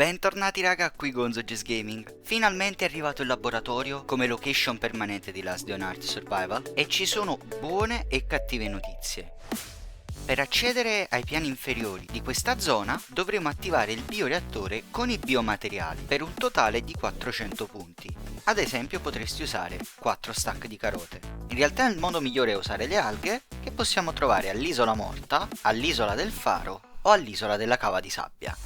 Bentornati raga, qui Gonzo Just Gaming. Finalmente è arrivato il laboratorio come location permanente di Last Dying Art Survival e ci sono buone e cattive notizie. Per accedere ai piani inferiori di questa zona dovremo attivare il bioreattore con i biomateriali per un totale di 400 punti. Ad esempio potresti usare 4 stack di carote. In realtà il modo migliore è usare le alghe che possiamo trovare all'isola morta, all'isola del faro o all'isola della cava di sabbia.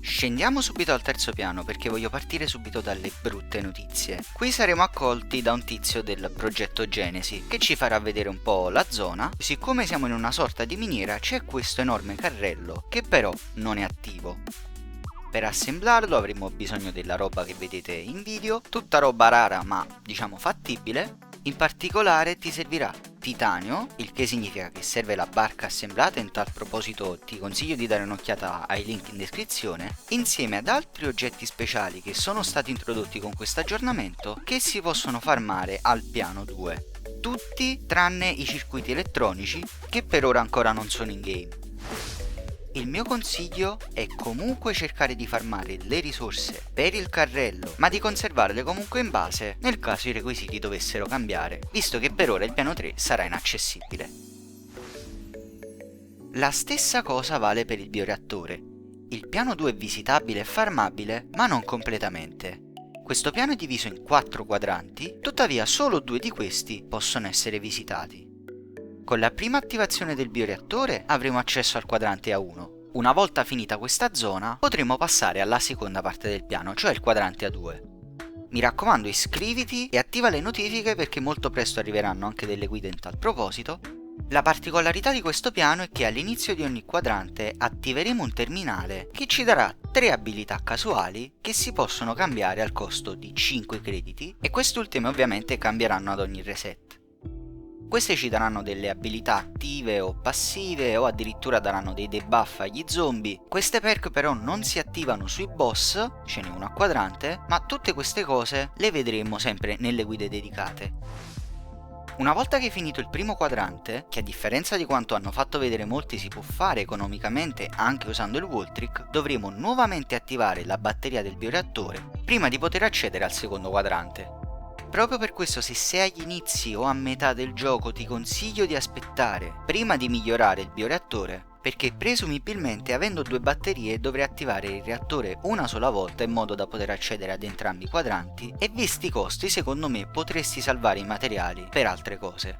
Scendiamo subito al terzo piano perché voglio partire subito dalle brutte notizie. Qui saremo accolti da un tizio del progetto Genesi che ci farà vedere un po' la zona. Siccome siamo in una sorta di miniera c'è questo enorme carrello che però non è attivo. Per assemblarlo avremo bisogno della roba che vedete in video, tutta roba rara ma diciamo fattibile. In particolare ti servirà titanio, il che significa che serve la barca assemblata, in tal proposito ti consiglio di dare un'occhiata ai link in descrizione, insieme ad altri oggetti speciali che sono stati introdotti con questo aggiornamento che si possono farmare al piano 2. Tutti tranne i circuiti elettronici che per ora ancora non sono in game. Il mio consiglio è comunque cercare di farmare le risorse per il carrello, ma di conservarle comunque in base nel caso i requisiti dovessero cambiare, visto che per ora il piano 3 sarà inaccessibile. La stessa cosa vale per il bioreattore. Il piano 2 è visitabile e farmabile, ma non completamente. Questo piano è diviso in 4 quadranti, tuttavia solo 2 di questi possono essere visitati. Con la prima attivazione del bioreattore avremo accesso al quadrante A1. Una volta finita questa zona potremo passare alla seconda parte del piano, cioè il quadrante A2. Mi raccomando, iscriviti e attiva le notifiche perché molto presto arriveranno anche delle guide in tal proposito. La particolarità di questo piano è che all'inizio di ogni quadrante attiveremo un terminale che ci darà 3 abilità casuali che si possono cambiare al costo di 5 crediti e quest'ultime ovviamente cambieranno ad ogni reset. Queste ci daranno delle abilità attive o passive o addirittura daranno dei debuff agli zombie. Queste perk però non si attivano sui boss, ce n'è uno a quadrante, ma tutte queste cose le vedremo sempre nelle guide dedicate. Una volta che è finito il primo quadrante, che a differenza di quanto hanno fatto vedere molti si può fare economicamente anche usando il wall trick, dovremo nuovamente attivare la batteria del bioreattore prima di poter accedere al secondo quadrante. Proprio per questo se sei agli inizi o a metà del gioco ti consiglio di aspettare prima di migliorare il bioreattore, perché presumibilmente avendo 2 batterie dovrai attivare il reattore una sola volta in modo da poter accedere ad entrambi i quadranti e visti i costi secondo me potresti salvare i materiali per altre cose.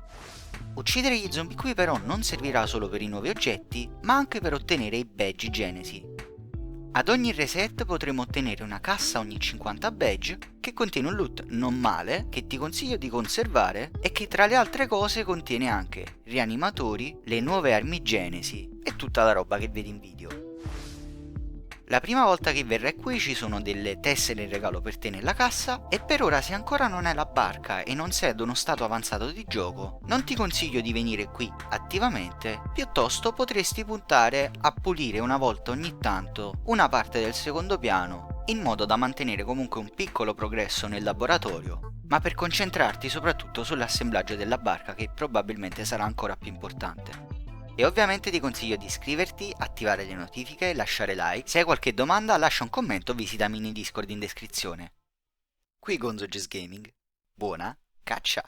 Uccidere gli zombie qui però non servirà solo per i nuovi oggetti ma anche per ottenere i badge Genesi. Ad ogni reset potremo ottenere una cassa ogni 50 badge che contiene un loot non male che ti consiglio di conservare e che tra le altre cose contiene anche rianimatori, le nuove armi Genesi e tutta la roba che vedi in video. La prima volta che verrai qui ci sono delle tessere in regalo per te nella cassa e per ora se ancora non hai la barca e non sei ad uno stato avanzato di gioco non ti consiglio di venire qui attivamente, piuttosto potresti puntare a pulire una volta ogni tanto una parte del secondo piano in modo da mantenere comunque un piccolo progresso nel laboratorio, ma per concentrarti soprattutto sull'assemblaggio della barca che probabilmente sarà ancora più importante. E ovviamente ti consiglio di iscriverti, attivare le notifiche, lasciare like. Se hai qualche domanda lascia un commento o visita mini Discord in descrizione. Qui Gonzo Just Gaming. Buona caccia!